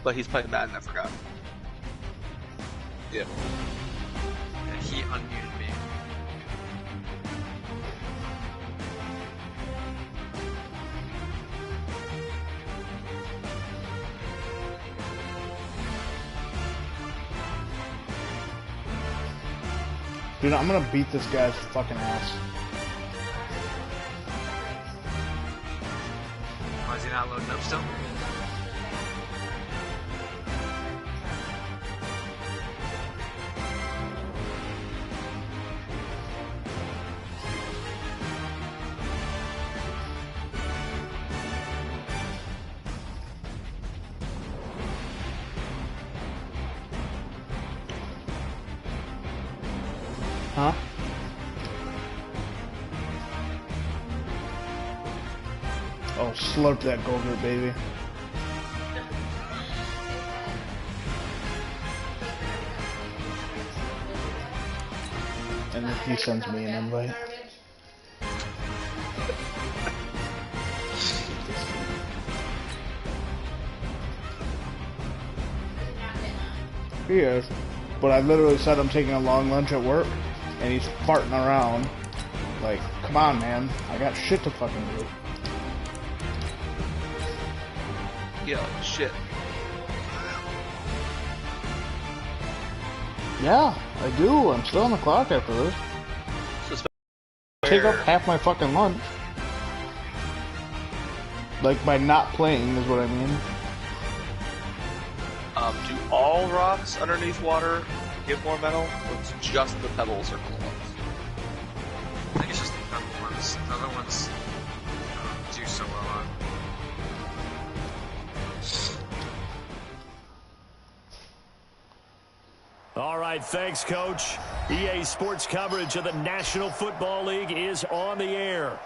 But he's playing Madden, I forgot. Yeah. Yeah, he unmuted me. Dude, I'm gonna beat this guy's fucking ass. Why is he not loading up still? Huh? Oh, slurp that Go-Gurt, baby. And then he sends me an invite. He is. But I literally said I'm taking a long lunch at work, and he's farting around. Like, come on, man. I got shit to fucking do. Yo, shit. Yeah, I do. I'm still on the clock after this. Take up half my fucking lunch. Like, by not playing is what I mean. Do all rocks underneath water give more metal, or it's just the pebble circle ones? I think it's just the pebble ones. The other ones do so well on. All right, thanks, Coach. EA Sports coverage of the National Football League is on the air.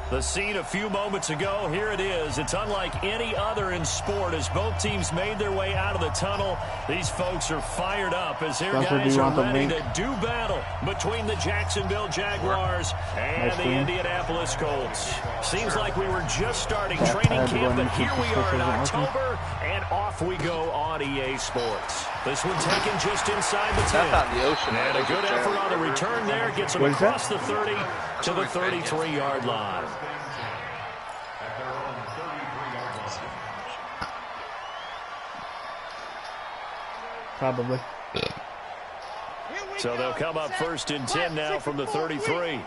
The scene a few moments ago, here it is. It's unlike any other in sport as both teams made their way out of the tunnel. These folks are fired up as their guys are ready to do battle between the Jacksonville Jaguars and the Indianapolis Colts. Seems like we were just starting training camp, but here we are in October, and off we go on EA Sports. This one taken just inside the 10. And a good effort on the return there. Gets them across the 30 to the 33-yard line. Probably. So they'll come up 1st and 10 now from the 33.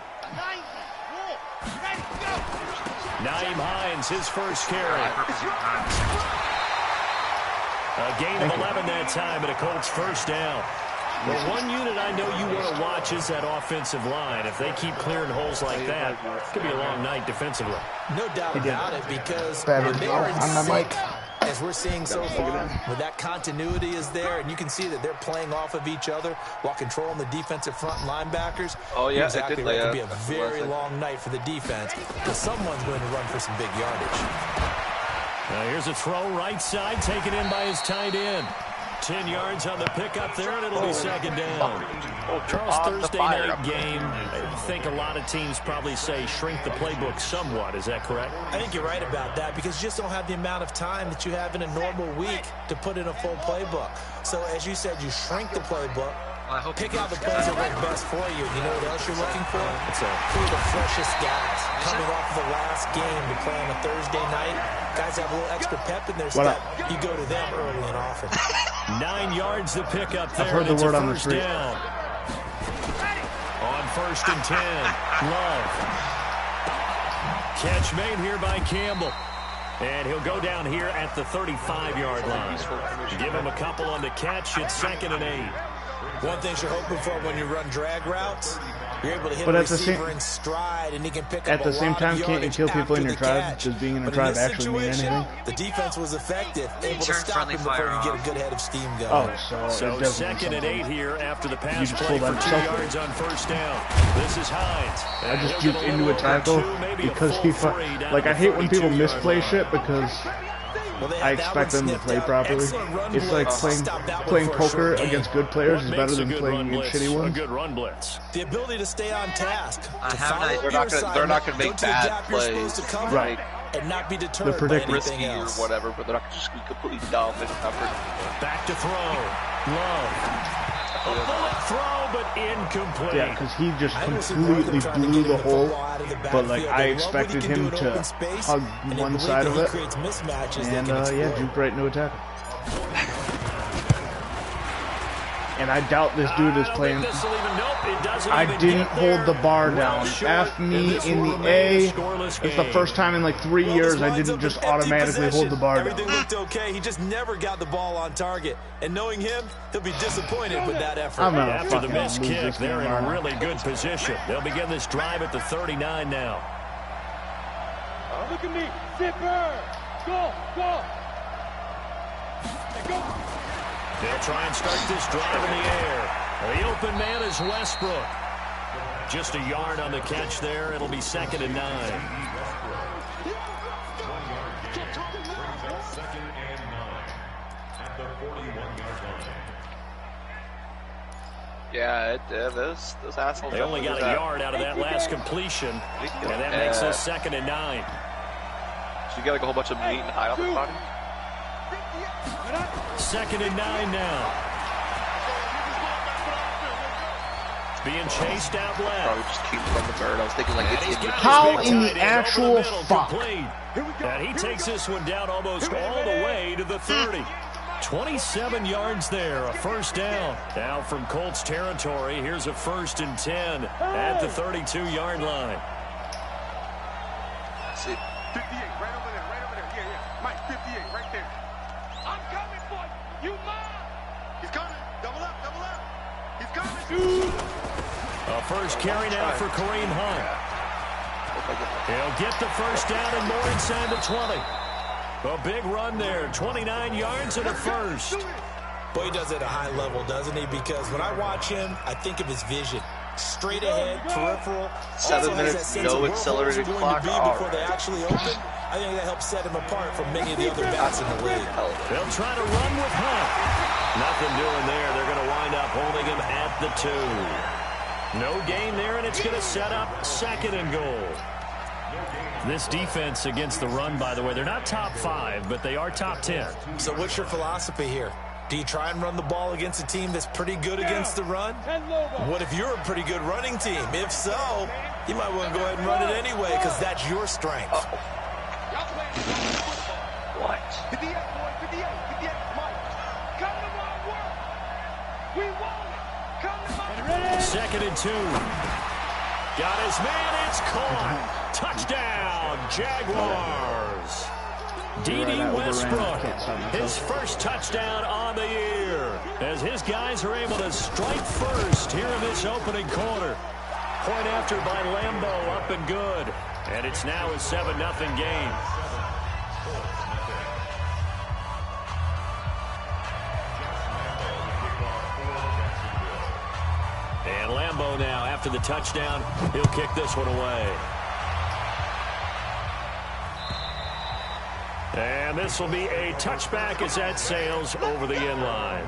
Naeem Hines, his first carry. A gain of 11 that time, and a Colts first down. Well, one unit I know you want to watch is that offensive line. If they keep clearing holes like that, it could be a long night defensively. No doubt about it, because when they are in sync, as we're seeing so far, where that continuity is there, and you can see that they're playing off of each other while controlling the defensive front linebackers. Oh, yeah, exactly right. It could be a very long night for the defense, because someone's going to run for some big yardage. Here's a throw right side, taken in by his tight end. 10 yards on the pickup there, and it'll be second down. Charles, Thursday night game, I think a lot of teams probably say shrink the playbook somewhat. Is that correct? I think you're right about that, because you just don't have the amount of time that you have in a normal week to put in a full playbook. So, as you said, you shrink the playbook. Pick out the plays that work best for you. You know what else you're looking for? Who are the freshest guys coming off of the last game to play on a Thursday night? Guys have a little extra pep in their step. You go to them early and often. 9 yards to pick up there. I've heard the word on the street. Down. On 1st and 10, Love. Catch made here by Campbell. And he'll go down here at the 35-yard line. Give him a couple on the catch. It's 2nd and 8. One thing you're hoping for when you run drag routes, you're able to hit a receiver in stride, and he can pick up at the same time, can't you kill people in your tribe? Does being in a tribe actually mean anything? The defense was effective, able to stop him before you get a good head of steam going. Oh, so 2nd and 8 here after the pass play for 2 yards on first down. This is Hines. I just juked into a tackle because he like, I hate when people misplay shit because I expect them to play properly. It's like playing poker against good players is better than playing against shitty ones. Good run blitz. The ability to stay on task. They're not going to make bad plays. Right. and not be deterred by anything else. Or whatever, but they're not just be completely dumb and effort. Back to throw. Love. A bullet throw, but incomplete. Yeah, because he just completely blew the hole. But like I expected him to hug one side of it, and yeah, juke right into a tackle. And I doubt this dude is playing. I didn't hold the bar down. F me in the A. It's the first time in like 3 years I didn't just automatically hold the bar down. Everything looked okay. He just never got the ball on target. And knowing him, he'll be disappointed with that effort. After the missed kick, they're in a really good position. They'll begin this drive at the 39 now. Look at me. Zipper. Go. Go. They'll try and start this drive in the air. The open man is Westbrook. Just a yard on the catch there. It'll be 2nd and 9. Yeah, those assholes. They only got a yard out of that last completion, and that makes this 2nd and 9. So you got like a whole bunch of meat and hide off the body? 2nd and 9 now. Being chased out left. Probably just keep from the bird. I was thinking like it's how in the actual fuck? And he takes this one down almost all the way to the 30. 27 yards there, a first down. Now from Colts territory, here's a 1st and 10 at the 32-yard line. See. 58, right over there. Yeah. Mike, 58, right there. I'm coming, boy. You mine. He's coming. Double up. He's coming. A first carry now for Kareem Hunt. He'll get the first down and more inside the 20. A big run there, 29 yards and a first. Boy, he does it at a high level, doesn't he? Because when I watch him, I think of his vision. Straight ahead, peripheral. 7 minutes, no accelerated clock. Before they actually open, I think that helps set him apart from many of the other backs in the league. They'll try to run with Hunt. Nothing doing there. They're going to wind up holding him at the 2. No gain there, and it's going to set up 2nd and goal. This defense against the run, by the way, they're not top 5, but they are top 10. So what's your philosophy here? Do you try and run the ball against a team that's pretty good against the run? What if you're a pretty good running team? If so, you might want to go ahead and run it anyway because that's your strength. What? 58, boy. 58. Mike. Come to my work. We want it. Come to my work. 2nd and 2. Got his man. It's caught. Touchdown, Jaguars. D.D. Westbrook, his first touchdown on the year, as his guys are able to strike first here in this opening quarter. Point after by Lambeau, up and good. And it's now a 7-0 game. And Lambeau now, after the touchdown, he'll kick this one away. And this will be a touchback as that sails over the end line.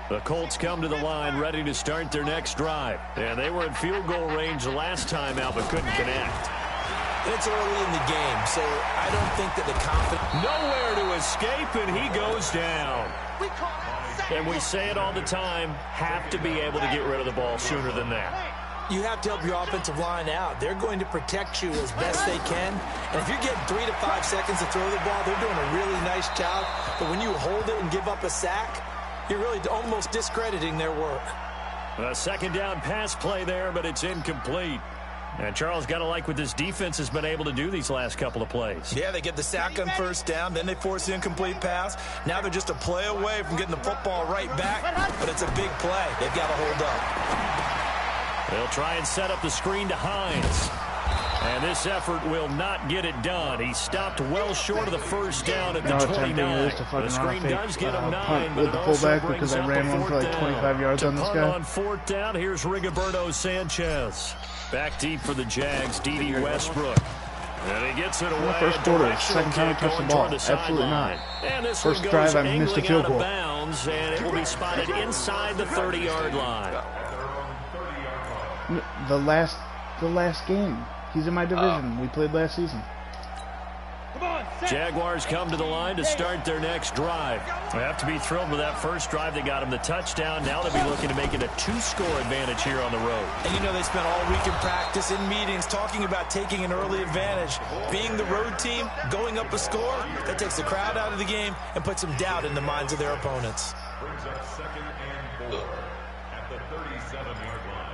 The Colts come to the line ready to start their next drive. And they were in field goal range the last time out but couldn't connect. It's early in the game, so I don't think that the confidence... Nowhere to escape, and he goes down. And we say it all the time, have to be able to get rid of the ball sooner than that. You have to help your offensive line out. They're going to protect you as best they can. And if you're getting 3 to 5 seconds to throw the ball, they're doing a really nice job. But when you hold it and give up a sack, you're really almost discrediting their work. A 2nd down pass play there, but it's incomplete. And Charles, got to like what this defense has been able to do these last couple of plays. Yeah, they get the sack on 1st down, then they force the incomplete pass. Now they're just a play away from getting the football right back, but it's a big play. They've got to hold up. They'll try and set up the screen to Hines. And this effort will not get it done. He stopped well short of the 1st down at the 29. The screen does get him 9, but with the fullback because I ran one for like 25 yards on this guy. On 4th down, here's Rigoberto Sanchez. Back deep for the Jags, D.D. Westbrook. And he gets it away. The first quarter, 2nd time I touched the ball. Absolutely not. And this first drive, I missed a field goal. Bounds, and it will be spotted inside the 30-yard line. The last game. He's in my division. We played last season. Jaguars come to the line to start their next drive. They have to be thrilled with that first drive. They got him the touchdown. Now they'll be looking to make it a 2-score advantage here on the road. And you know they spent all week in practice, in meetings, talking about taking an early advantage. Being the road team, going up a score, that takes the crowd out of the game and puts some doubt in the minds of their opponents. Brings up 2nd and 4 at the 37-yard line.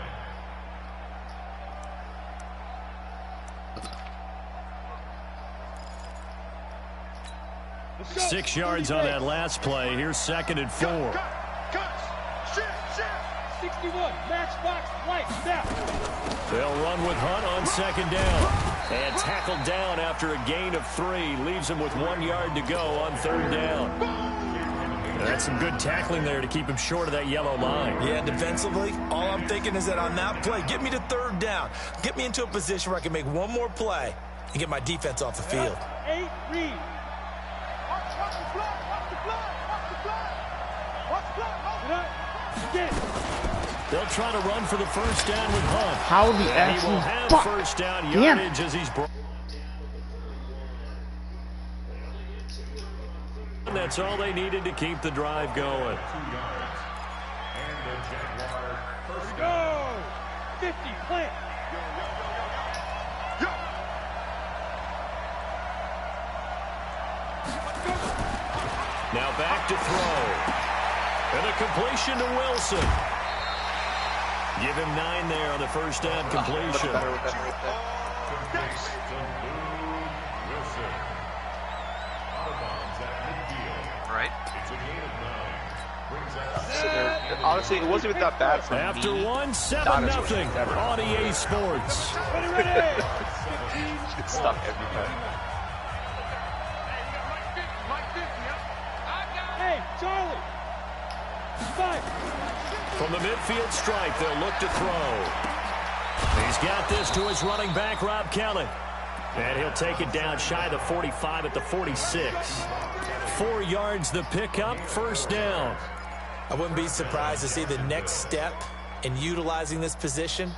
6 yards on that last play. Here's 2nd and 4. 61, matchbox, light, snap. They'll run with Hunt on 2nd down. And tackled down after a gain of 3. Leaves him with 1 yard to go on 3rd down. That's some good tackling there to keep him short of that yellow line. Yeah, defensively, all I'm thinking is that on that play, get me to 3rd down. Get me into a position where I can make one more play and get my defense off the field. 8, read. They'll try to run for the first down with Hunt. How the and he will have first down yardage as he's brought. And that's all they needed to keep the drive going. Go! 50, plant. Now back to throw. And a completion to Wilson. Give him 9 there on the first down completion. Right. Honestly, it wasn't even that bad for After me. 1-7-0 on EA Sports. It's stuck every time. Hey, Charlie. 5. From the midfield stripe, they'll look to throw. He's got this to his running back, Rob Kelly. And he'll take it down shy of the 45 at the 46. 4 yards the pickup, first down. I wouldn't be surprised to see the next step in utilizing this position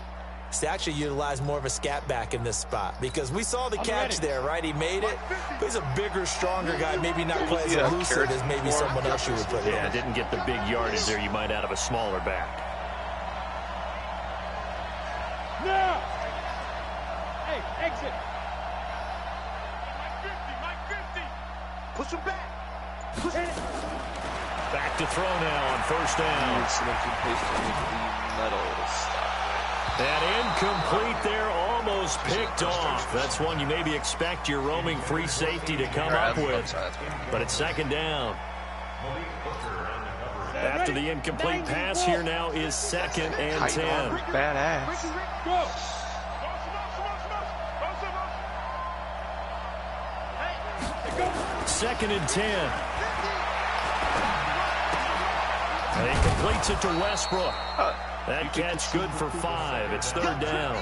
is to actually utilize more of a scat back in this spot, because we saw the catch there, right? He made it, but he's a bigger, stronger guy, maybe not quite as elusive as maybe someone else you would put in. Yeah, didn't get the big yardage there you might out of a smaller back. Now! Hey, exit! Push him back! Push him back! Back to throw now on first down. And incomplete there, almost picked off. That's one you maybe expect your roaming free safety to come up with. But it's 2nd down. After the incomplete pass, here now is 2nd and 10. Badass. Go! 2nd and 10. And he completes it to Westbrook. That catch good for 5. It's 3rd down.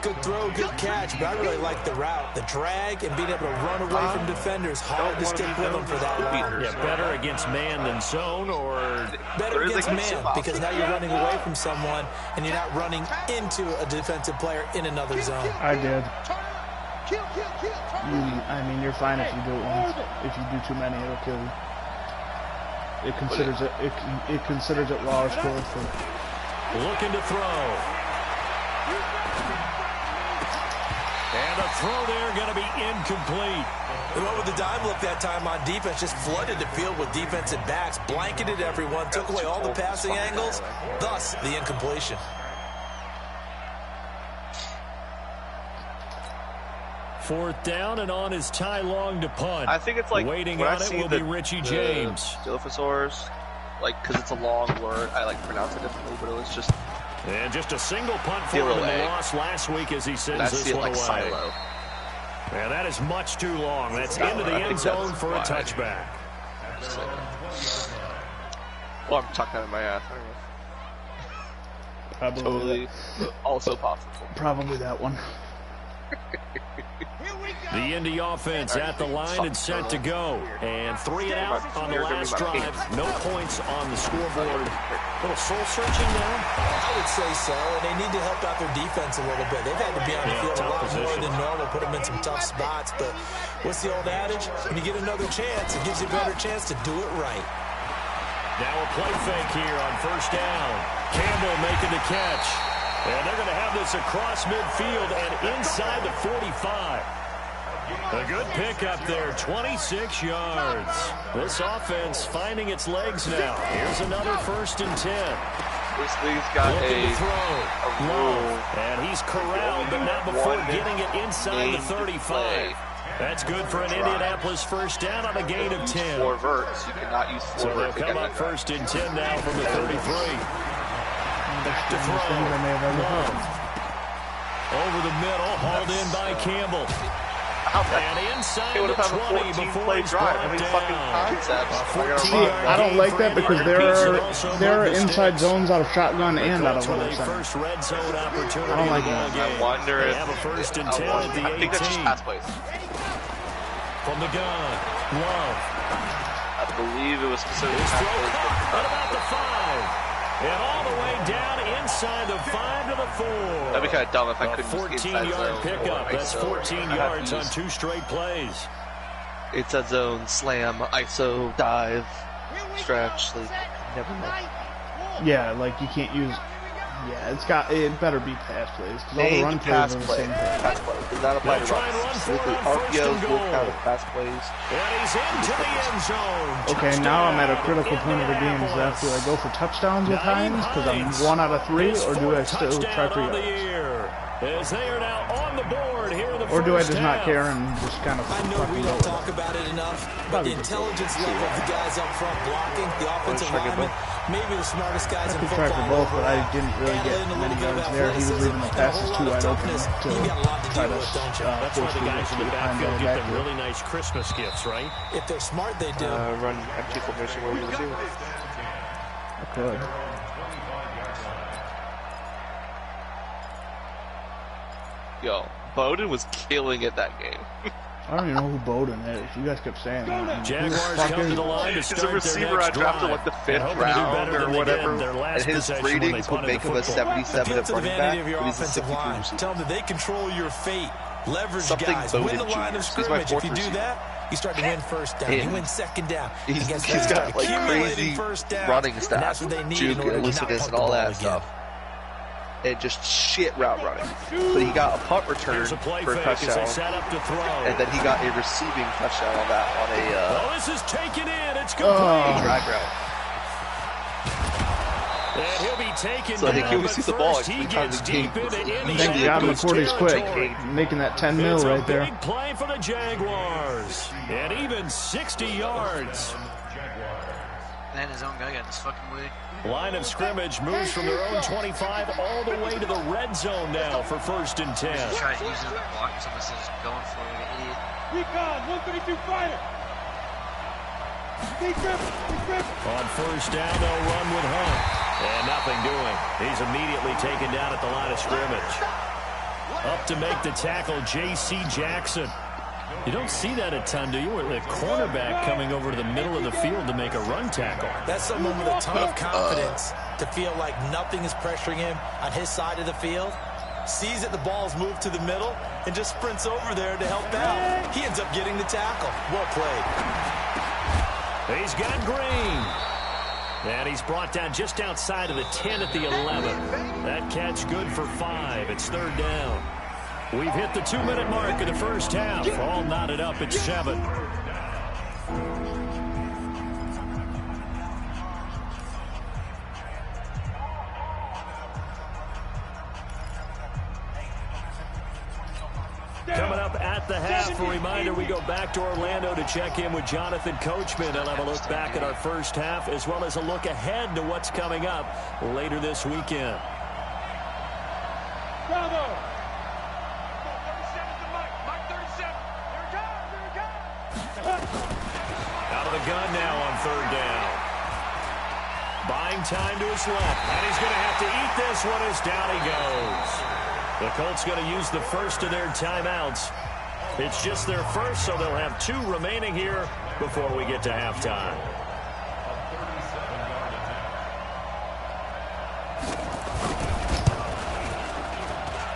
Good throw, good catch, but I really like the route. The drag and being able to run away from defenders. Hard to stick with them for that long. Yeah, better against man than zone, or better against man, because now you're running away from someone and you're not running into a defensive player in another zone. I did. I mean, you're fine if you do it once. If you do too many, it'll kill you. It considers it. It considers it lost growth. Looking to throw. And the throw there going to be incomplete. They went with the dime look that time on defense, just flooded the field with defensive backs, blanketed everyone, took away all the passing angles, thus the incompletion. Fourth down, and on is Ty Long to punt. I think it's like waiting on it will be Richie James. Dilophosaurus, like, because it's a long word, I like pronounce it differently, but it was just. And just a single punt for him in the loss last week as he sends this one away. Silo. Yeah, that is much too long. That's into the end zone for a touchback. Well, I'm talking out of my ass. Probably totally, also possible. Probably that one. The Indy offense at the line and set to go. And 3 and out on the last drive. No points on the scoreboard. A little soul-searching now? I would say so, and they need to help out their defense a little bit. They've had to be on the field a lot more than normal, put them in some tough spots. But what's the old adage? When you get another chance, it gives you a better chance to do it right. Now a play fake here on first down. Campbell making the catch. And they're going to have this across midfield and inside the 45. A good pickup there, 26 yards. This offense finding its legs now. Here's another 1st and 10. This league's got a rule. And he's corralled, but not before getting it inside the 35. That's good for an Indianapolis first down on a gain of 10. 4 verts. You cannot use 4 So they'll verts. come up 1st and 10 now from the 33. Back to throw. Over the middle, hauled in by Campbell. And inside the 20 before he's brought down. I don't like that because there are inside zones out of shotgun and out of other center. I don't like that. I wonder if they have a 1st and 10 at the 18. I think that's just pass plays. From the gun, Love. I believe it was considered His pass throw plays. caught at about the 5. And all the way down inside the 5 to the 4. That'd be kind of dumb if I couldn't use inside 14-yard zone pickup. or That's ISO. 14 yards on 2 straight plays. Inside zone, slam, ISO, dive, stretch. Like, never know. Yeah, like you can't use. Yeah, it better be pass plays because all the run plays are the same thing. Pass plays. Does not apply to runs. Specifically, RPOs will count as pass plays. And he's into the end zone. Okay, now I'm at a critical point of the game. Is that do I go for touchdowns with Hines because I'm 1 out of 3, or do I still try for yards? As they are now on the board here in the Or do I first just not half. care and just kind of I know we don't talk about it enough, but the intelligence level of the guys up front blocking, the offensive linemen, maybe the smartest guys in I could football. try for both, but I didn't really get Battling a many little bit yards of there. He was athleticism leaving the and a passes whole too lot of wide open toughness. to You got a lot to try deal to with, don't you? That's why the guys in the backfield get them backfield. really nice Christmas gifts, right? If they're smart, they do. Run empty formation where we receive. Good. Yo, Bowden was killing it that game. I don't even know who Bowden is. You guys kept saying that. Jaguars come to the line to He's a start receiver their I next drafted drive. like the 5th They're hoping to do round better or than they whatever, did their last and his possession when they ratings would punted make the him a football. 77 Appeal at to the running vanity back, of your but he's a offensive 62 line. receiver. Tell them that they control your fate. Leverage Something guys. Bowden Win the line of Jr. He's my scrimmage. If fourth you do receiver. that, you start to win first down. You win second down. He's Against guys got that like accumulating crazy first downs. running And stats, that's what they need juke in order and to not elusiveness punt and the all ball that again. stuff. And just shit route running. But he got a punt return Here's a play for a fake as they touchdown, set up to throw. and then he got a receiving touchdown on that on a Oh, this is taken in. It's complete. drag route. And he'll be taken So I think down, he'll but receive the ball first like he 3 times gets a game. deep into Thank God Indianapolis McCourty's quick, territory. making that 10 mil It's a right there. big play for the Jaguars. And even 60 yards. Man, his own guy got in his fucking way. Line of scrimmage moves from their own 25 all the way to the red zone now for 1st and 10. Try to use it as a block, so instead of just going for it like an idiot. Recon, 132 fighter. Stay grip. On 1st down, they'll run with Hunt. And nothing doing. He's immediately taken down at the line of scrimmage. Up to make the tackle, J.C. Jackson. You don't see that a ton, do you? Where the cornerback coming over to the middle of the field to make a run tackle. That's someone with a ton of confidence to feel like nothing is pressuring him on his side of the field. Sees that the ball's moved to the middle and just sprints over there to help out. He ends up getting the tackle. Well played. He's got Green. And he's brought down just outside of the 10 at the 11. That catch good for 5. It's 3rd down. We've hit the 2-minute mark of the first half. All knotted up at 7. Coming up at the half, a reminder, we go back to Orlando to check in with Jonathan Coachman. I'll have a look back at our first half as well as a look ahead to what's coming up later this weekend. Bravo. Out of the gun now on 3rd down. Buying time to his left. And he's going to have to eat this one as down he goes. The Colts going to use the first of their timeouts. It's just their first, so they'll have 2 remaining here before we get to halftime.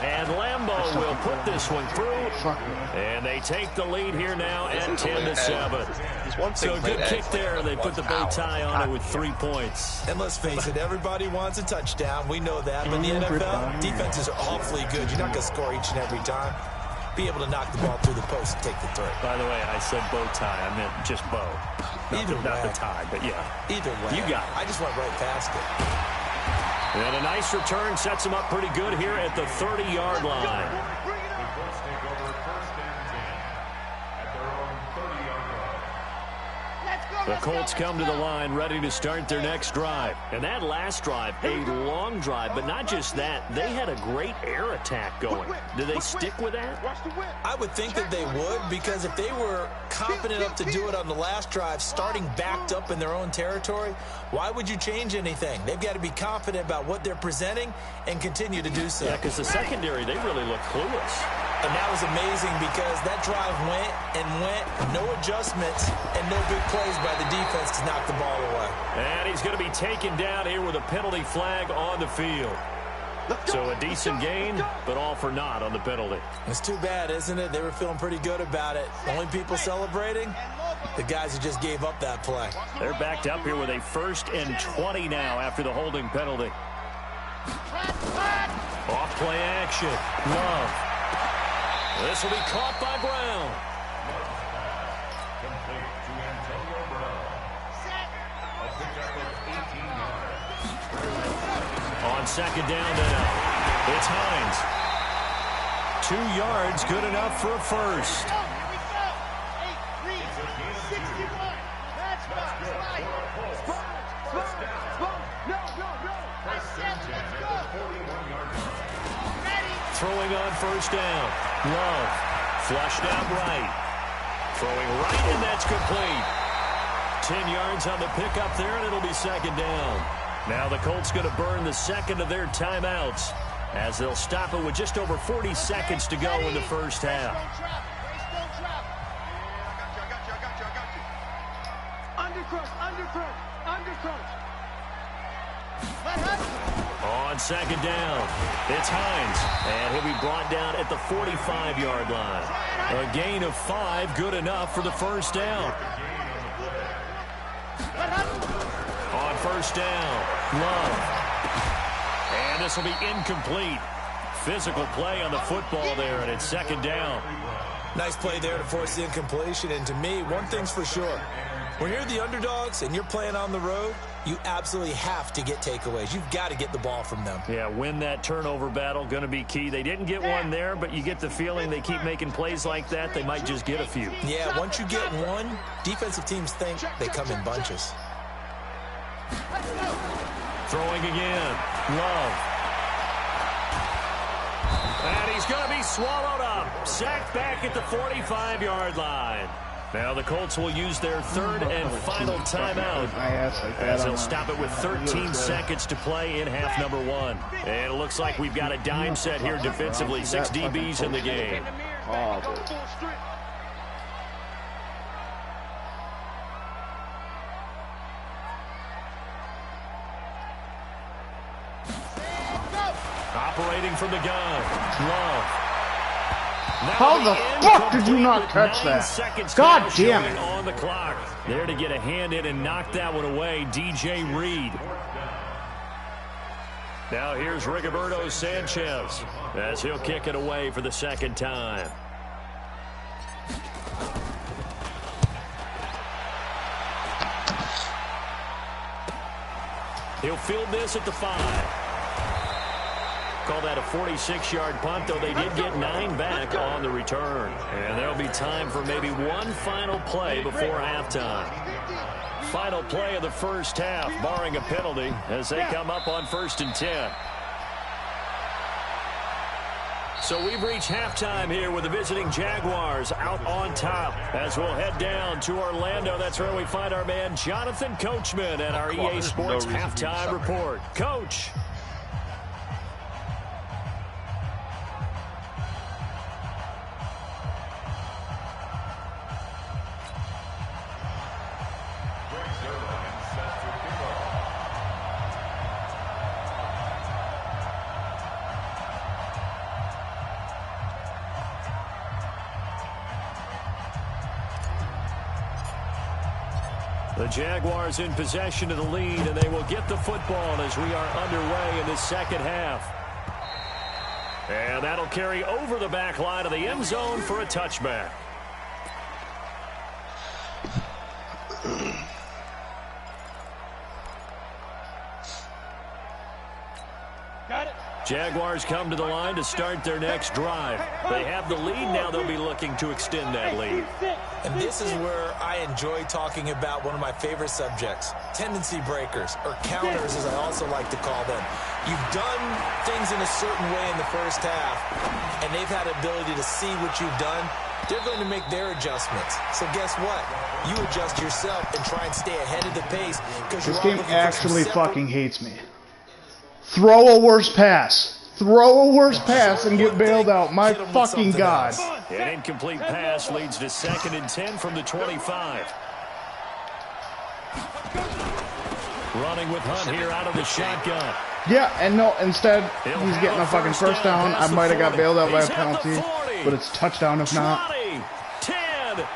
And Lambeau will put this one through. And they take the lead here now at 10-7. So a good kick there. They put the bow tie on it with 3 points. And let's face it, everybody wants a touchdown. We know that. But in the NFL, defenses are awfully good. You're not going to score each and every time. Be able to knock the ball through the post and take the 3. By the way, I said bow tie. I meant just bow. Not the tie, but yeah. Either way. You got it. I just went right past it. And a nice return sets him up pretty good here at the 30-yard line. The Colts come to the line ready to start their next drive. And that last drive, a long drive, but not just that. They had a great air attack going. Do they stick with that? I would think that they would, because if they were confident enough to do it on the last drive, starting backed up in their own territory, why would you change anything? They've got to be confident about what they're presenting and continue to do so. Yeah, because the secondary, they really look clueless. And that was amazing because that drive went and went, no adjustments, and no big plays by the defense to knock the ball away. And he's going to be taken down here with a penalty flag on the field. So a decent gain, but all for naught on the penalty. It's too bad, isn't it? They were feeling pretty good about it. Only people celebrating, the guys who just gave up that play. They're backed up here with a 1st and 20 now after the holding penalty. Off play action. Love. This will be caught by Brown. On 2nd down now, it's Hines. 2 yards, good enough for a first. Throwing on 1st down. Love. Flushed out right. Throwing right, and that's complete. 10 yards on the pickup there, and it'll be 2nd down. Now the Colts going to burn the 2nd of their timeouts as they'll stop it with just over 40 seconds to go in the first half. On 2nd down, it's Hines, and he'll be brought down at the 45-yard line. A gain of 5, good enough for the 1st down. On 1st down, Love. And this will be incomplete. Physical play on the football there, and it's 2nd down. Nice play there to force the incompletion, and to me, one thing's for sure. When you're the underdogs and you're playing on the road, you absolutely have to get takeaways. You've got to get the ball from them. Yeah, win that turnover battle, going to be key. They didn't get one there, but you get the feeling they keep making plays like that, they might just get a few. Yeah, once you get one, defensive teams think they come in bunches. Throwing again. Love. And he's going to be swallowed up. Sacked back at the 45-yard line. Now the Colts will use their 3rd and final timeout as they'll stop it with 13 seconds to play in half number 1. And it looks like we've got a dime set here defensively. 6 DBs in the game. Operating from the gun. Love. How the fuck did you not catch that? God damn it. On the clock. There to get a hand in and knock that one away, DJ Reed. Now here's Rigoberto Sanchez as he'll kick it away for the 2nd time. He'll field this at the 5. Call that a 46-yard punt, though they did get 9 back on the return. And there'll be time for maybe one final play before halftime. Final play of the first half, barring a penalty, as they come up on 1st and 10. So we've reached halftime here with the visiting Jaguars out on top. As we'll head down to Orlando, that's where we find our man Jonathan Coachman at our EA Sports halftime report. Coach. The Jaguars in possession of the lead, and they will get the football as we are underway in the second half. And that'll carry over the back line of the end zone for a touchback. Got it. Jaguars come to the line to start their next drive. They have the lead. Now they'll be looking to extend that lead. And this is where I enjoy talking about one of my favorite subjects, tendency breakers, or counters as I also like to call them. You've done things in a certain way in the first half, and they've had the ability to see what you've done. They're going to make their adjustments. So guess what? You adjust yourself and try and stay ahead of the pace. This game actually fucking hates me. Throw a worse pass. Throw a worse pass and get bailed out. My fucking God. An incomplete pass leads to 2nd and 10 from the 25. Running with Hunt here out of the shotgun. Yeah, and no, instead, he's getting a fucking first down. I might have got bailed out by a penalty, but it's touchdown if not. 10.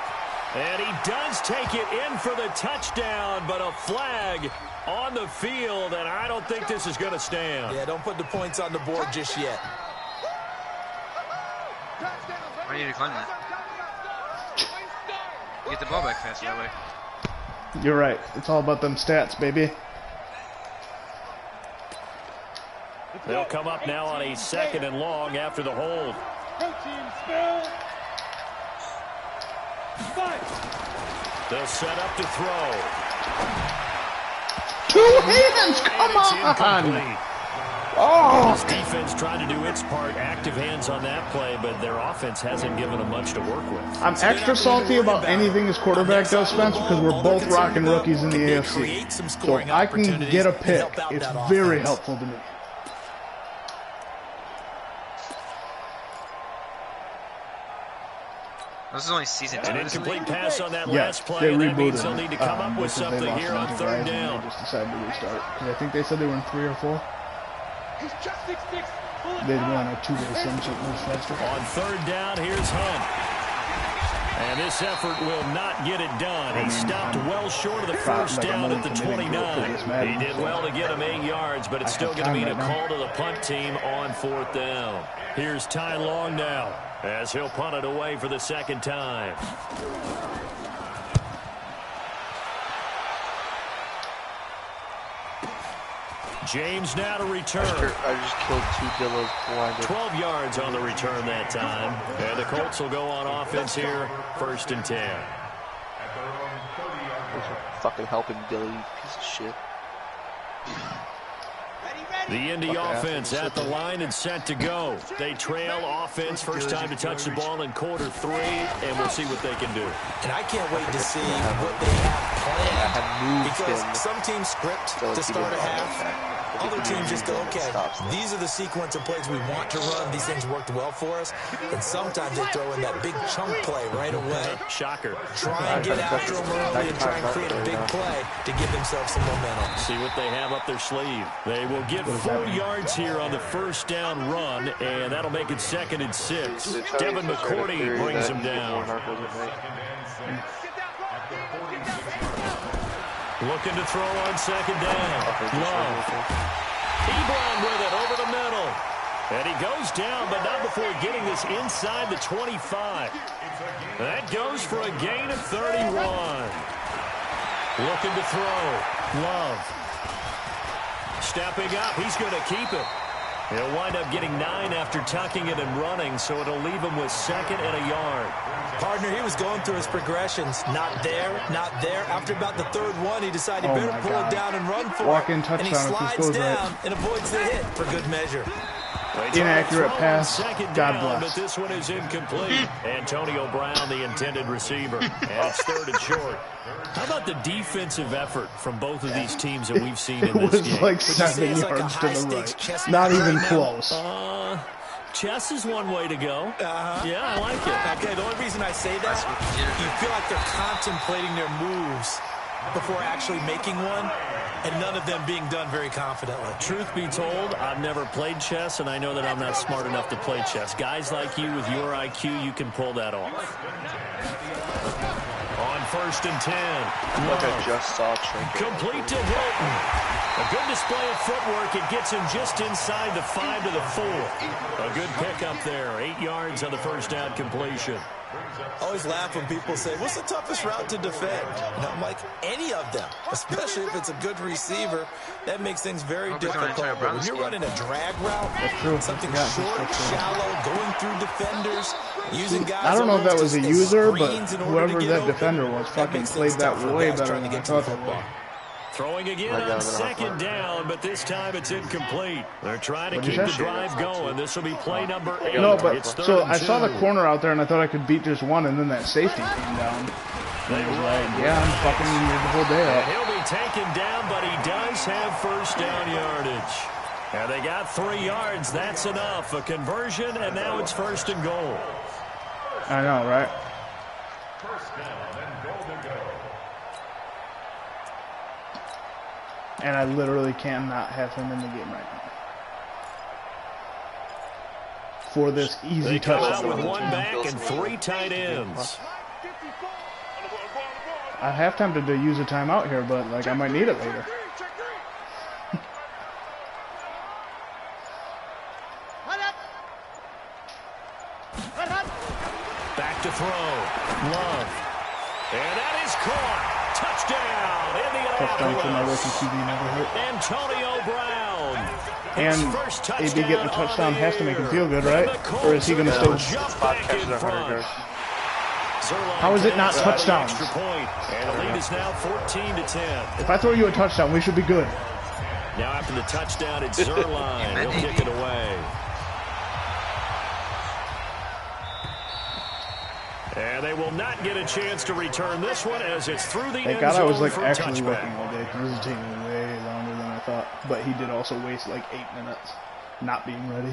And he does take it in for the touchdown, but a flag on the field, and I don't think this is going to stand. Yeah, don't put the points on the board just yet. Why are you declining that? You get the ball back faster that way. You're right. It's all about them stats, baby. They'll come up now on a 2nd and long after the hold. They'll set up to throw. 2 hands, come on! Oh! This defense trying to do its part, active hands on that play, but their offense hasn't given them much to work with. I'm extra salty about anything this quarterback does, Spence, because we're both rocking rookies in the AFC. So if I can get a pick, it's very helpful to me. This is only season 2. An incomplete pass on that last play. They That means rebooted they'll need to come up with something here on 3rd down. They just decided to restart because I think they said they were in 3 or 4. They'd run a 2-way sim so it moves faster. On 3rd down, here's Hunt. And this effort will not get it done. He stopped well short of the first down at the 29. He did well to get him 8 yards, but it's still going to mean a call to the punt team on 4th down. Here's Ty Long now, as he'll punt it away for the 2nd time. James now to return. I just killed 2 Dillos blinded. 12 yards on the return that time. And the Colts will go on offense here, 1st and 10. Fucking helping Dilly, you piece of shit. The Indy offense at the line and set to go. They trail offense, first time to touch the ball in quarter 3, and we'll see what they can do. And I can't wait to see what they have planned. Because some teams script to start a half. Other teams just go, okay, these are the sequence of plays we want to run. These things worked well for us. And sometimes they throw in that big chunk play right away. Shocker. Try and get after them early and try and create a big play to give themselves some momentum. See what they have up their sleeve. They will get 4 yards here on the first down run, and that'll make it 2nd and 6. Devin McCourty brings him down. Looking to throw on 2nd down. Love. Ebron with it over the middle. And he goes down, but not before getting this inside the 25. That goes for a gain of 31. Looking to throw. Love. Stepping up. He's going to keep it. He'll wind up getting 9 after tucking it and running, so it'll leave him with 2nd and a yard. Partner, he was going through his progressions. Not there, not there. After about the 3rd one, he decided he better pull it down and run for Walk-in it. touchdown And he slides down and avoids the hit for good measure. Inaccurate pass. God bless. But this one is incomplete. Antonio Brown, the intended receiver. And it's 3rd and short. How about the defensive effort from both of these teams that we've seen in this game? It was like 7 yards to the right. Not even close. Chess is one way to go. Yeah, I like it. Okay, the only reason I say that, you feel like they're contemplating their moves before actually making one, and none of them being done very confidently. Truth be told, I've never played chess, and I know that I'm not smart enough to play chess. Guys like you with your IQ, you can pull that off. On first and 10. Like I just saw Trinket. Complete to Hilton. A good display of footwork. It gets him just inside the 5 to the 4. A good pickup there. 8 yards on the first down completion. I always laugh when people say, what's the toughest route to defend? And I'm like, any of them, especially if it's a good receiver. That makes things very difficult. But when you're running a drag route, something short, shallow, going through defenders, using guys. I don't know if that was a user, but whoever that defender was fucking played that way better than I thought they would. Throwing again on second down, but this time it's incomplete. They're trying to keep the drive going. This will be play number 8. No, but so I saw the corner out there, and I thought I could beat just one, and then that safety came down. And I was like, yeah, I'm fucking the whole day up. He'll be taken down, but he does have first down yardage. And they got 3 yards. That's enough. A conversion, and now it's first and goal. I know, right? And I literally cannot have him in the game right now. For this easy touchdown. With one back and 3 tight ends. I have time to use a timeout here, but like I might need it later. Back to throw. Love. And that is caught. Touchdown in the Touchdown for my rookie QB never hurt. Antonio Brown. And AB getting a touchdown has to make him feel good, right? Or is he going to stay? How is it not touchdowns? And the lead is now 14-10. If I throw you a touchdown, we should be good. Now after the touchdown, it's Zerline. He'll kick it away. And they will not get a chance to return this one as it's through the end zone. Thank God I was like actually working all day. This is taking way longer than I thought. But he did also waste like 8 minutes not being ready.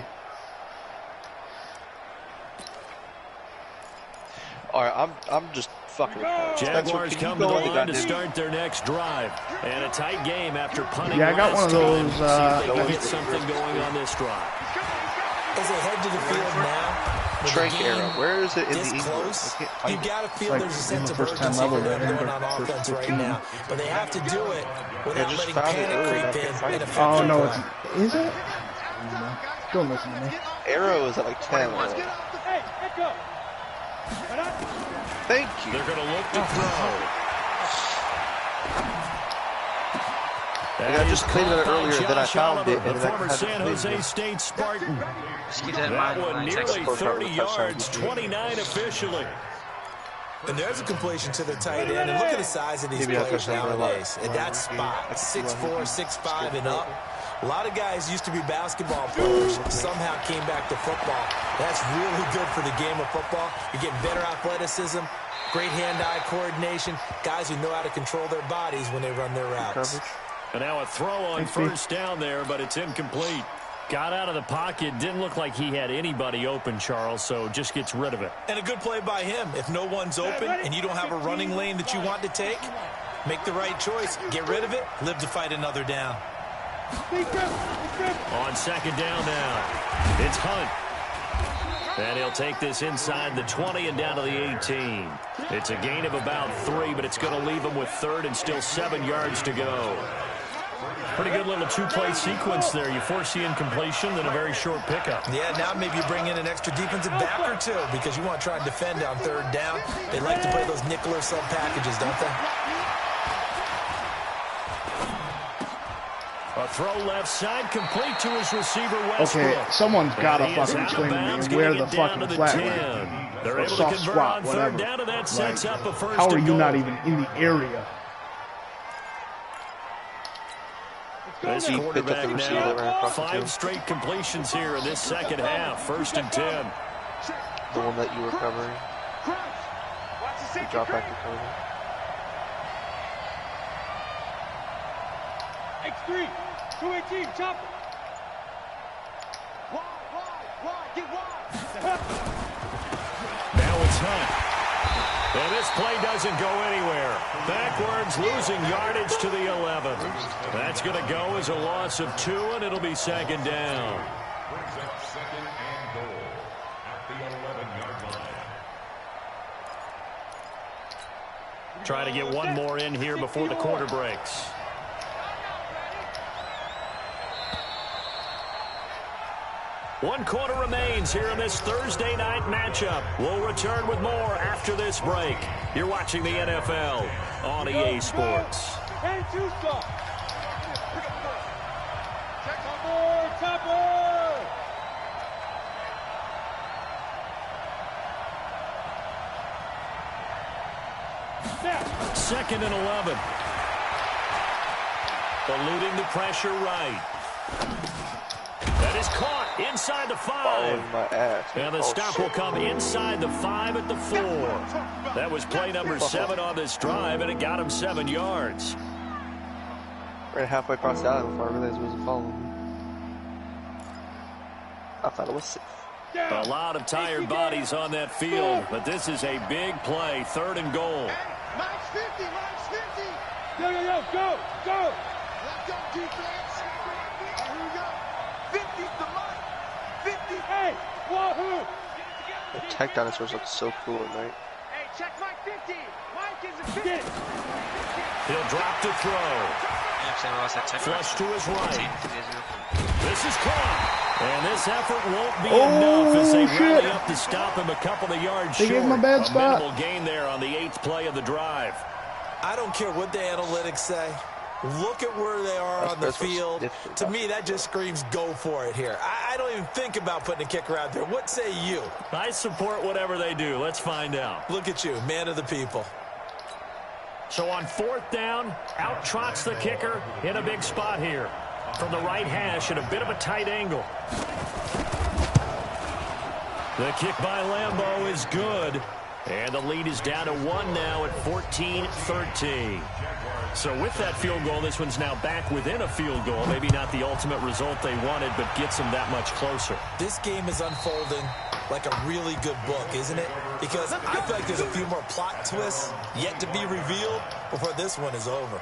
Alright, I'm just fucking. Jaguars come to the line to start their next drive. And a tight game after punting. Yeah, I got one of those. See if they can get something going on this drive. As they head to the field now, Trank era. Where is it in the close? You got to feel like there's a sense of first-time urgency level for them there, going on offense right now. But they have to do it without letting panic creep in and affect Oh no, play. is it? Don't listen to me. Arrow is at like 10. Hey, Echo. Thank you. They're going to look to throw. I just claimed it earlier, then I found it, The and then former San Jose State Spartan. That one nearly 30 yards, 29 officially. And there's a completion to the tight end. And look at the size of these players nowadays. At that spot, 6'4", 6'5", and up. A lot of guys used to be basketball players, somehow came back to football. That's really good for the game of football. You're getting better athleticism, great hand-eye coordination, guys who know how to control their bodies when they run their routes. And now a throw on first down there, but it's incomplete. Got out of the pocket. Didn't look like he had anybody open, Charles, so just gets rid of it. And a good play by him. If no one's open and you don't have a running lane that you want to take, make the right choice. Get rid of it. Live to fight another down. On second down now, it's Hunt. And he'll take this inside the 20 and down to the 18. It's a gain of about 3, but it's going to leave him with 3rd and still 7 yards to go. Pretty good little 2-play sequence there. You force the incompletion, then a very short pickup. Yeah, now maybe you bring in an extra defensive back or 2 because you want to try and defend on 3rd down. They like to play those nickel or sub packages, don't they? A throw left side, complete to his receiver, Westbrook. Okay, someone's got to fucking explain to me where the fucking flat went. They're able to soft convert squat, on whatever. 3rd down, and that sets up a first How are and you goal. not even in the area? This quarterback now, 5 straight completions here in this second half. 1st and 10. The one that you were covering. You drop back to corner. X3, 218, chop. Wide, get wide. Now it's Hunt. And this play doesn't go anywhere. Backwards, losing yardage to the 11. That's going to go as a loss of 2, and it'll be 2nd down. Trying to get one more in here before the quarter breaks. One quarter remains here in this Thursday night matchup. We'll return with more after this break. You're watching the NFL on EA Sports. And two stop. Topper. Second and 11. Eluding the pressure right. That is caught inside the 5. My ass. And the stop will come inside the 5 at the 4. That was play number 7 on this drive, and it got him 7 yards. Right halfway across the alley before I realized it wasn't following me. I thought it was safe. A lot of tired bodies on that field, but this is a big play, 3rd and goal. Mine's 50, mine's 50. Yo, go. Let's go, defense. Here we go. 50's the mark. 50. Hey, wahoo. The tech dinosaurs look so cool at night. Hey, check Mike 50. Mike is a 50. He'll drop to throw. Flush to his right. This is caught. And this effort won't be enough as they rally up to stop him a couple of yards short. They gave him a bad spot. Minimal gain there on the 8th play of the drive. I don't care what the analytics say. Look at where they are on the field. To me, that just screams go for it here. I don't even think about putting a kicker out there. What say you? I support whatever they do. Let's find out. Look at you, man of the people. So on 4th down, out trots the kicker in a big spot here. From the right hash at a bit of a tight angle. The kick by Lambeau is good. And the lead is down to 1 now at 14-13. So with that field goal, this one's now back within a field goal. Maybe not the ultimate result they wanted, but gets them that much closer. This game is unfolding like a really good book, isn't it? Because I feel like there's a few more plot twists yet to be revealed before this one is over.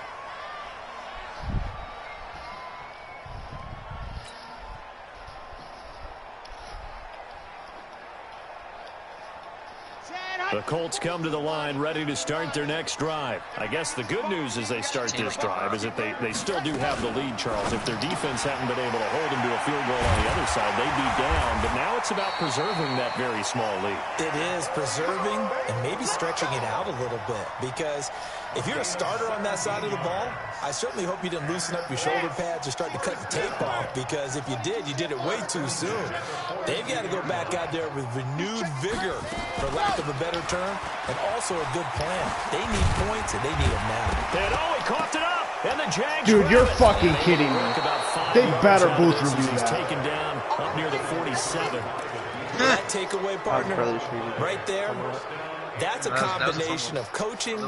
The Colts come to the line ready to start their next drive. I guess the good news as they start this drive is that they still do have the lead, Charles. If their defense hadn't been able to hold them to a field goal on the other side, they'd be down. But now it's about preserving that very small lead. It is preserving and maybe stretching it out a little bit. Because if you're a starter on that side of the ball, I certainly hope you didn't loosen up your shoulder pads or start to cut the tape off. Because if you did it way too soon. They've got to go back out there with renewed vigor, for lack of a better term, and also a good plan. They need points, and they need them now. And he coughed it up, and the Jags. Dude, you're fucking kidding me. They better booth review He's that. taken down up near the 47. That takeaway, partner, right there, that's a combination of coaching,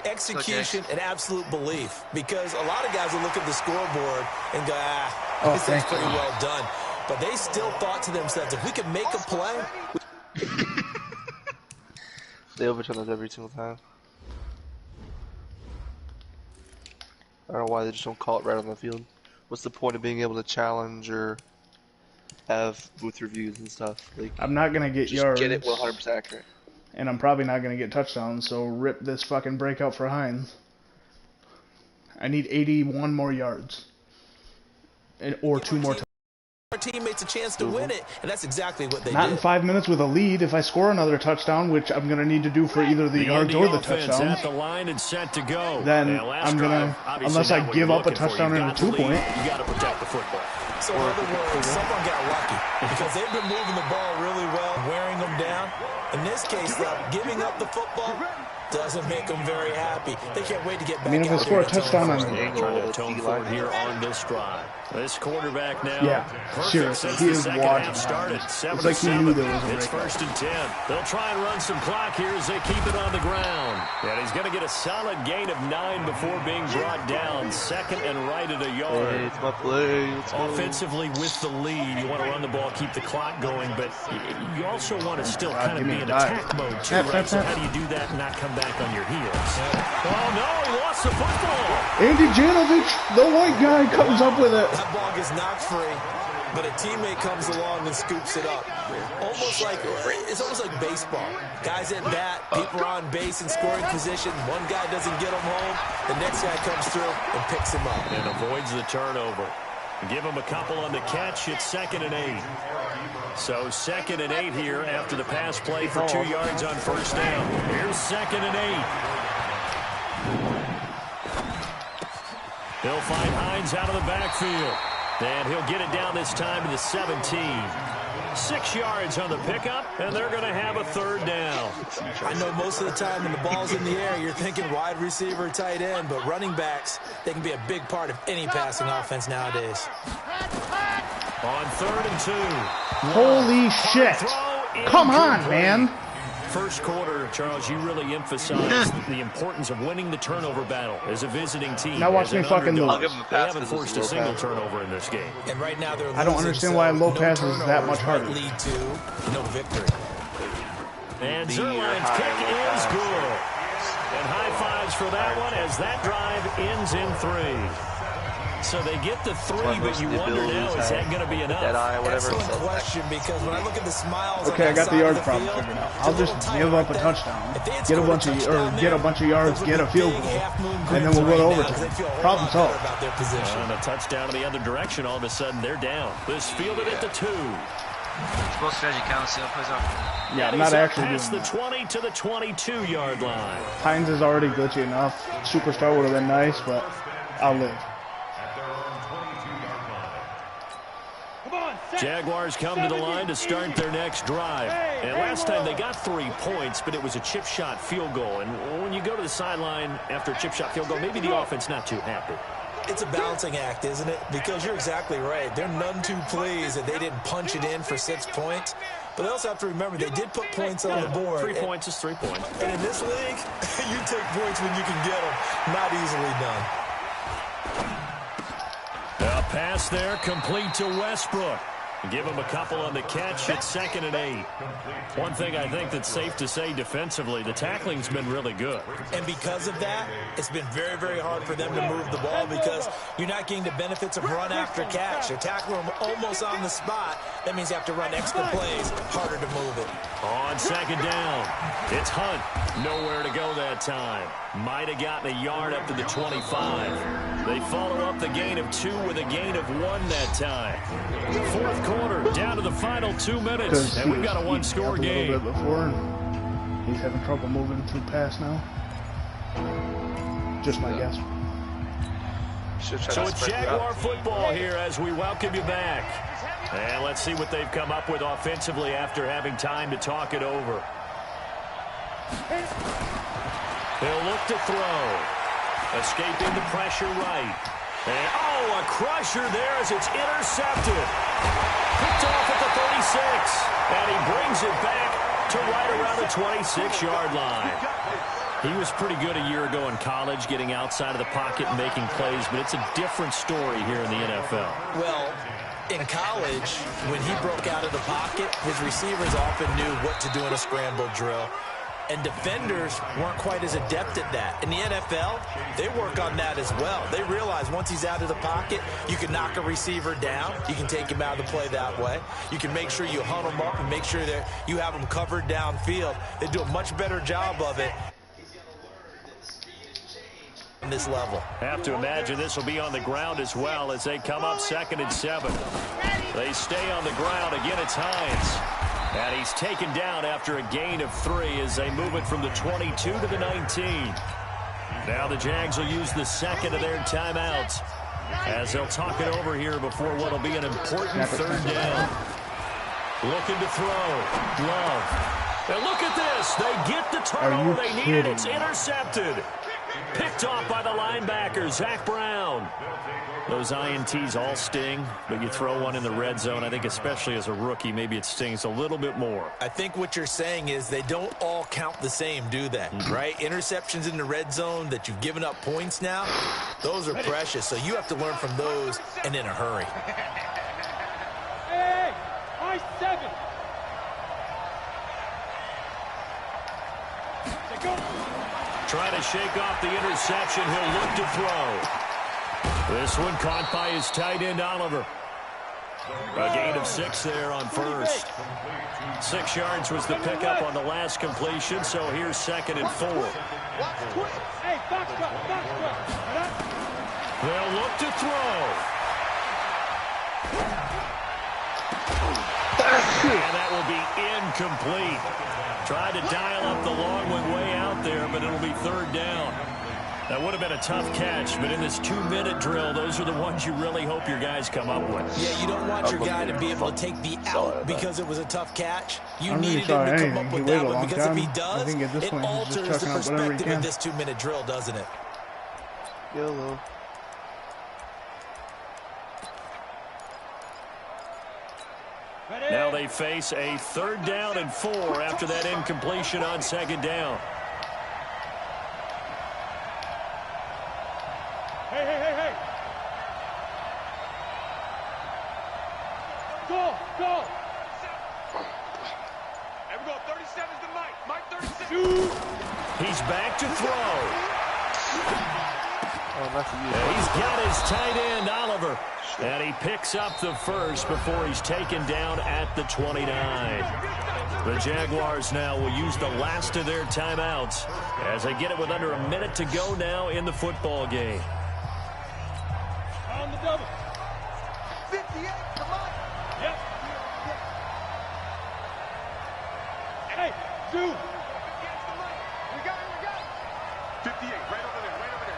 execution, and absolute belief. Because a lot of guys will look at the scoreboard and go, this thing's pretty well done. But they still thought to themselves, if we can make a play. They overturn us every single time. I don't know why they just don't call it right on the field. What's the point of being able to challenge or have booth reviews and stuff? Like, I'm not going to get just yards. Get it 100% accurate. And I'm probably not going to get touchdowns, so rip this fucking breakout for Hines. I need 81 more yards. Or 2 more touchdowns. Our teammates a chance to win it, and that's exactly what they Not did. in 5 minutes with a lead. If I score another touchdown, which I'm going to need to do for either the yards or the touchdown, at the line and set to go. then I'm going to, unless I give up a touchdown and a 2-point. You got to protect the football. So in other words, someone got lucky because they've been moving the ball really well, wearing them down. In this case, though, giving up the football doesn't make them very happy. They can't wait to get back. I mean, if I score a touchdown on trying to atone for it here on this drive. This quarterback now. Yeah, seriously, he is watching. It's like he knew there was a break. It's 1st and 10. They'll try and run some clock here as they keep it on the ground. And he's going to get a solid gain of 9 before being brought down. 2nd and right at a yard. Hey, it's my play. Offensively with the lead, you want to run the ball, keep the clock going, but you also want to still kind of be in attack mode too, right? So how do you do that and not come back on your heels? Oh no, he lost the football. Andy Janovich, the white guy, comes up with it. That ball gets knocked free. but a teammate comes along and scoops it up. It's almost like baseball. Guys at bat, people are on base in scoring position. One guy doesn't get him home. The next guy comes through and picks him up. And avoids the turnover. Give him a couple on the catch. It's 2nd and 8. So 2nd and 8 here after the pass play for 2 yards on first down. Here's 2nd and 8. He'll find Hines out of the backfield. And he'll get it down this time to the 17. 6 yards on the pickup, and they're going to have a 3rd down. I know most of the time when the ball's in the air, you're thinking wide receiver, tight end, but running backs, they can be a big part of any passing offense nowadays. On 3rd and 2. Holy shit. Come on, man. First quarter, Charles, you really emphasized the importance of winning the turnover battle as a visiting team. Now watch me fucking lose. I'll give them a They pass. haven't forced a single turnover in this game. And right now they're losing, I don't understand why low pass is that much harder. Lead to no victory. And Zerline's kick is good. And high fives for that one as that drive ends in 3. So they get the 3, but you wonder now, is that going to be enough? Excellent question, because when I look at the smiles. Okay, I got the yard problem figured out. I'll just give up a touchdown, get a bunch of yards, get a field goal, and then we'll go to overtime. Problem solved. And a touchdown in the other direction, all of a sudden they're down. This fielded at the 2. Yeah, I'm not actually past doing the 20 to the 22-yard line. Hines is already glitchy enough. Superstar would have been nice, but I'll live. Jaguars come to the line to start their next drive. And last time they got 3 points, but it was a chip shot field goal. And when you go to the sideline after a chip shot field goal, maybe the offense not too happy. It's a balancing act, isn't it? Because you're exactly right. They're none too pleased that they didn't punch it in for 6 points. But they also have to remember they did put points on the board. 3 points is 3 points. And in this league, you take points when you can get them. Not easily done. A pass there complete to Westbrook. Give him a couple on the catch. It's 2nd and 8. One thing I think that's safe to say defensively, the tackling's been really good. And because of that, it's been very, very hard for them to move the ball because you're not getting the benefits of run after catch. They tackle them almost on the spot. That means you have to run extra plays, harder to move it. On 2nd down, it's Hunt. Nowhere to go that time. Might have gotten a yard up to the 25. They follow up the gain of 2 with a gain of 1 that time. 4th quarter, down to the final 2 minutes, and we've got a 1-score game. A little bit before, and he's having trouble moving through pass now. Just my guess. So it's Jaguar football here as we welcome you back. And let's see what they've come up with offensively after having time to talk it over. They'll look to throw. Escaping the pressure right. And, a crusher there as it's intercepted. Picked off at the 36. And he brings it back to right around the 26-yard line. He was pretty good a year ago in college, getting outside of the pocket and making plays, but it's a different story here in the NFL. Well, in college, when he broke out of the pocket, his receivers often knew what to do in a scramble drill. And defenders weren't quite as adept at that. In the NFL, they work on that as well. They realize once he's out of the pocket, you can knock a receiver down. You can take him out of the play that way. You can make sure you hunt him up and make sure that you have him covered downfield. They do a much better job of it on this level. Have to imagine this will be on the ground as well as they come up 2nd and 7. They stay on the ground. Again, it's Hines. And he's taken down after a gain of 3 as they move it from the 22 to the 19. Now the Jags will use the 2nd of their timeouts as they'll talk it over here before what will be an important 3rd down. Looking to throw. Love. And look at this. They get the turnover they needed. It's intercepted. Picked off by the linebacker, Zach Brown. Those INTs all sting, but you throw one in the red zone, I think especially as a rookie, maybe it stings a little bit more. I think what you're saying is they don't all count the same, do they? Right? Interceptions in the red zone that you've given up points now, those are precious. So you have to learn from those and in a hurry. Hey, I 7. Trying to shake off the interception. He'll look to throw. This one caught by his tight end, Oliver. A gain of 6 there on first. 6 yards was the pickup on the last completion, so here's 2nd and 4. Hey, box cut, box cut. They'll look to throw. And that will be incomplete. Tried to dial up the long one way out there, but it'll be 3rd down. That would have been a tough catch, but in this 2-minute drill, those are the ones you really hope your guys come up with. Yeah, you don't want your guy to be able to take the out because it was a tough catch. You needed him to come up with that one, because if he does, it alters the perspective of this 2-minute drill, doesn't it? YOLO. Now they face a 3rd down and 4 after that incompletion on 2nd down. Hey. Go. Here we go. 37's the Mike. Mike 37. Shoot. He's back to throw. Oh, that's a He's got his tight end, Oliver. And he picks up the first before he's taken down at the 29. The Jaguars now will use the last of their timeouts as they get it with under a minute to go now in the football game. On the double. 58, come on. Yep. Hey, dude. We got it. 58, right over there.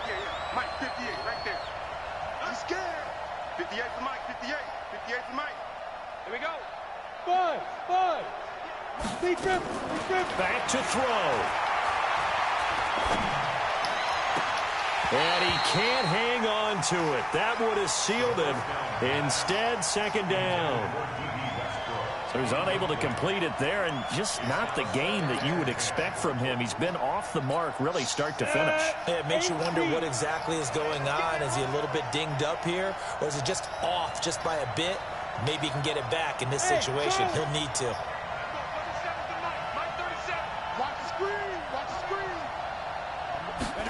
Yeah. Mike, 58, right there. He's scared. 58 for Mike, 58 for Mike. Here we go. 5. Deep grip. Back to throw. And he can't hang on to it. That would have sealed it. Instead, 2nd down. So he's unable to complete it there, and just not the game that you would expect from him. He's been off the mark, really, start to finish. Yeah, it makes you wonder what exactly is going on. Is he a little bit dinged up here, or is it just off just by a bit? Maybe he can get it back in this situation. He'll need to. 37's the Mike 37. Watch the screen.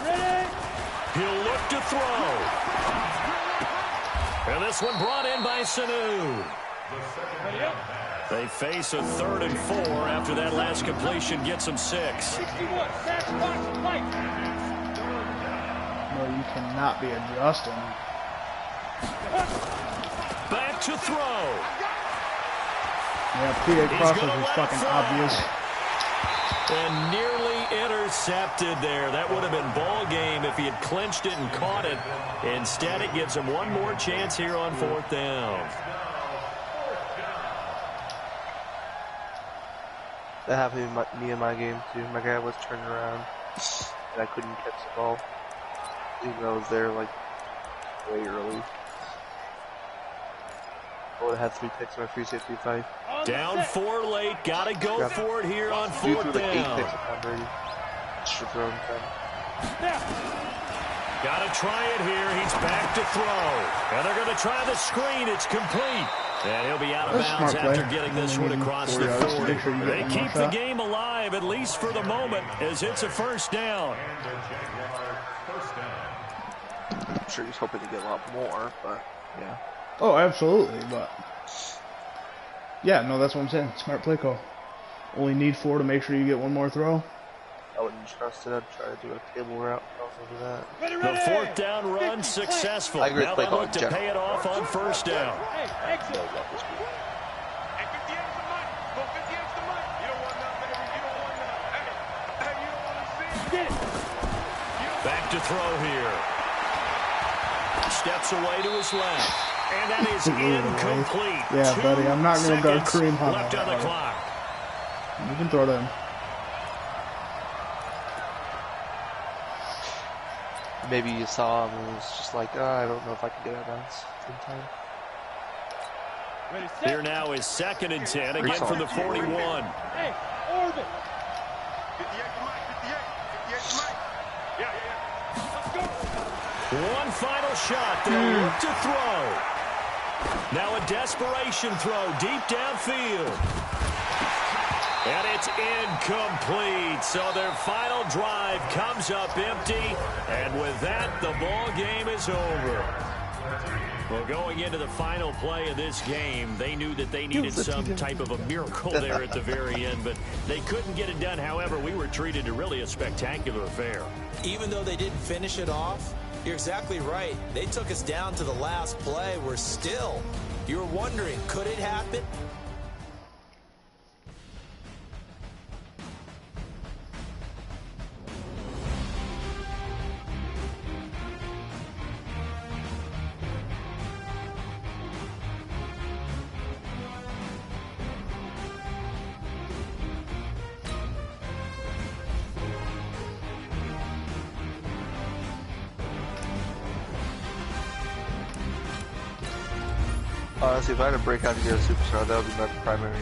Ready. He'll look to throw. And this one brought in by Sanu. Ready up. They face a 3rd and 4 after that last completion gets them 6. 61. Sash, box, Mike. No, you cannot be adjusting. Back to throw. Yeah, PA crosses is fucking obvious. And nearly intercepted there. That would have been ball game if he had clinched it and caught it. Instead, it gives him one more chance here on 4th down. That happened to me in my game too. My guy was turning around and I couldn't catch the ball, even though I was there like way early. I would have had 3 picks in my free safety fight. Down 4 late, gotta go for it here on 4th like 8 down. picks upon Brady. Should throw him 10. Gotta try it here. He's back to throw. And they're gonna try the screen. It's complete. And he'll be out of bounds after getting this one across the 40. They keep the game alive, at least for the moment, as it's a 1st down. I'm sure he's hoping to get a lot more, but yeah. Oh, absolutely, but yeah, no, that's what I'm saying. Smart play call. Only need 4 to make sure you get one more throw. I wouldn't trust it. I'd try to do a table route. Do that. The 4th down run successful. I agree with Now play they call look in to general. pay it off on 1st down. Hey, exit. Hey, 58's the Mike. Go 58's the Mike. You don't want nothing, baby. You don't want nothing. Hey, you don't want to see. Get it. Back to throw here. Steps away to his left. And that is incomplete. Yeah, buddy, I'm not going to guard 2 Kareem Hunt. left on the clock. You can throw them. Maybe you saw him and it was just like, I don't know if I can get out of bounds in time. Ready, set. Here now is 2nd and 10, again from the 41. Hey, orbit. 58's the Mike. 58's the Mike. Yeah. Let's go. One final shot. They'll look to throw. Now a desperation throw deep downfield. And it's incomplete. So their final drive comes up empty. And with that, the ball game is over. Well, going into the final play of this game, they knew that they needed some type of a miracle there at the very end, but they couldn't get it done. However, we were treated to really a spectacular affair. Even though they didn't finish it off, you're exactly right. They took us down to the last play. We're still, you're wondering, could it happen? Honestly, if I had to break out to get a superstar, that would be my primary